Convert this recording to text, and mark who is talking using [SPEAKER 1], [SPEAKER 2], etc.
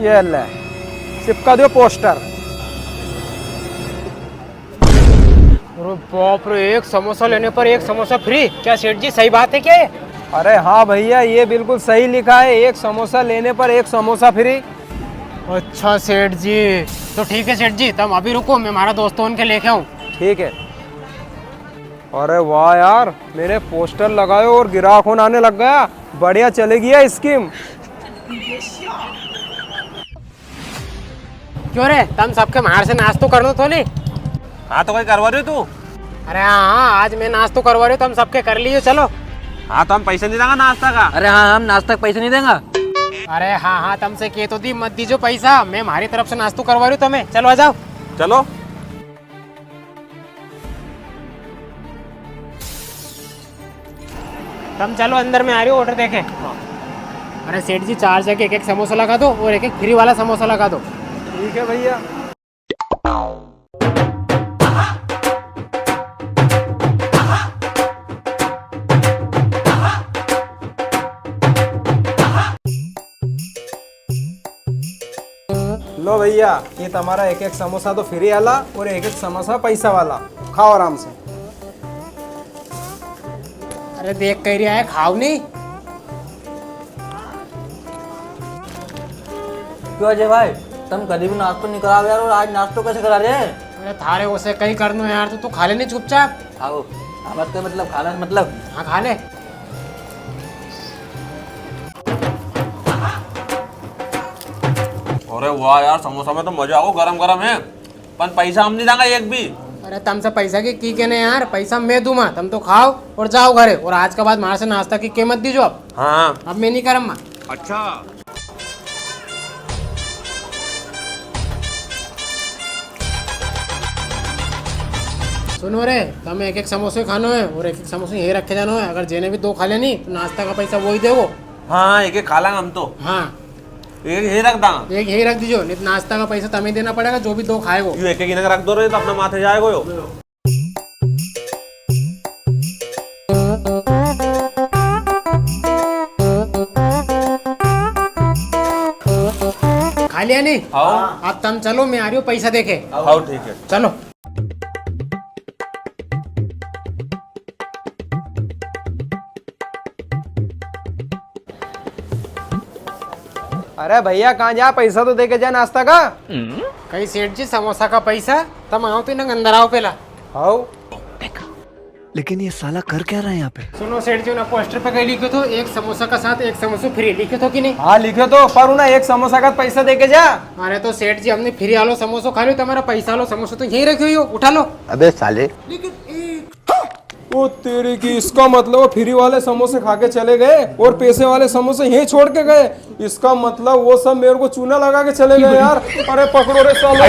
[SPEAKER 1] ये ले, चिपका दो पोस्टर।
[SPEAKER 2] अरे बाप रे, एक समोसा लेने पर एक समोसा फ्री। क्या सेठ जी सही बात है क्या ये?
[SPEAKER 1] अरे हाँ भैया, ये बिल्कुल सही लिखा है, एक समोसा लेने पर एक समोसा फ्री।
[SPEAKER 2] अच्छा सेठ जी, तो ठीक है सेठ जी, तुम अभी रुको, मैं हमारा दोस्तों उनके लेके आऊँ।
[SPEAKER 1] ठीक है। अरे वाह यार, मेरे पोस्टर लगाए और ग्राहक आने लग गया। बढ़िया चलेगी ये स्कीम।
[SPEAKER 2] क्यों रे, तुम सबके बाहर से नाश्तो कर लो थोड़ी।
[SPEAKER 3] हाँ तो कोई करवा रही हो तू?
[SPEAKER 2] अरे हाँ, आज मैं नाश्तो करवा रही हूँ, तुम सबके कर लियो। चलो।
[SPEAKER 3] हाँ तो हम पैसे नहीं देंगे नाश्ता का।
[SPEAKER 4] अरे हाँ, हम नाश्ता का पैसे नहीं देंगे।
[SPEAKER 2] अरे हाँ हाँ, तुमसे कह तो दी, मत दीजो पैसा, मैं हमारी तरफ से नाश्तो करवा रही हूँ तुम्हें। चलो आ जाओ।
[SPEAKER 3] चलो।
[SPEAKER 2] तुम चलो, अंदर में आ रही हो, ऑर्डर देखे। अरे सेठ जी, 4 जगह एक एक समोसा लगा दो और एक एक फ्री वाला समोसा लगा दो।
[SPEAKER 1] ठीक है भैया। लो भैया, ये तुम्हारा एक एक समोसा तो फ्री वाला और एक एक समोसा पैसा वाला। खाओ आराम से।
[SPEAKER 2] अरे देख कह रहा है, खाओ नहीं।
[SPEAKER 4] क्यों अजय भाई, तुम कभी भी नाश्तो नहीं करा यार, और आज नाश्तो कैसे करा रहे हैं?
[SPEAKER 2] अरे थारे उसे कहीं कर दो यार, तू खा ले नहीं चुपचाप।
[SPEAKER 4] खाओ। खाना का मतलब खाना का मतलब।
[SPEAKER 2] हाँ खा ले।
[SPEAKER 3] अरे वाह यार, समोसा में तो मजा आओ, गरम गरम है। पर पैसा हम नहीं देंगे एक भी।
[SPEAKER 2] अरे तुमसे पैसा की कहने यार, पैसा मैं दूंगा, तुम तो खाओ और जाओ घरे। और आज के बाद हमारे से नाश्ता की कीमत दीजो अब।
[SPEAKER 3] हाँ।
[SPEAKER 2] अब मैं नहीं करम।
[SPEAKER 3] अच्छा।
[SPEAKER 2] सुनो रे, तुम एक एक समोसे खानो है और एक एक समोसे यही रखे जानो है। अगर जेने भी 2 खा लेनी तो नाश्ता का पैसा वही देवो।
[SPEAKER 3] हाँ, एक एक खा लेंगे हम तो।
[SPEAKER 2] हाँ,
[SPEAKER 3] एक ही रख देंगे।
[SPEAKER 2] एक यही रख दीजिए, नहीं तो नाश्ता का पैसा तुम्हें देना पड़ेगा, जो भी 2 खाएगो।
[SPEAKER 3] यू एक एक रख दो रहे तो अपना माथे जाएगा यो।
[SPEAKER 2] खा लिया नहीं?
[SPEAKER 3] हाँ।
[SPEAKER 2] अब तुम चलो, मैं आ रही हूँ पैसा देके।
[SPEAKER 3] हाँ ठीक है।
[SPEAKER 2] चलो।
[SPEAKER 1] अरे भैया, कहाँ जा, पैसा तो दे के जा नाश्ता का।
[SPEAKER 2] कहीं सेठ जी, समोसा का पैसा तुम आओ तो ना, अंदर आओ पहला।
[SPEAKER 1] आओ।
[SPEAKER 5] लेकिन ये साला कर क्या रहा है यहाँ पे?
[SPEAKER 2] सुनो सेठ जी, ना पोस्टर पे कहीं लिखे तो एक समोसा का साथ एक समोसा फ्री, लिखे तो कि नहीं?
[SPEAKER 1] हाँ लिखे तो, पर ना एक समोसा का पैसा दे के जा।
[SPEAKER 2] अरे तो सेठ जी, हमने फ्री वालो समोसा खा लो, तुम्हारा पैसा वालो समोसा तो यही रखे हुई हो, उठा लो।
[SPEAKER 5] अबे साले।
[SPEAKER 1] ओ तेरे की, इसका मतलब फ्री वाले समोसे खा के चले गए और पैसे वाले समोसे यहीं छोड़ के गए। इसका मतलब वो सब मेरे को चूना लगा के चले गए यार। अरे पकड़ो रे सालो।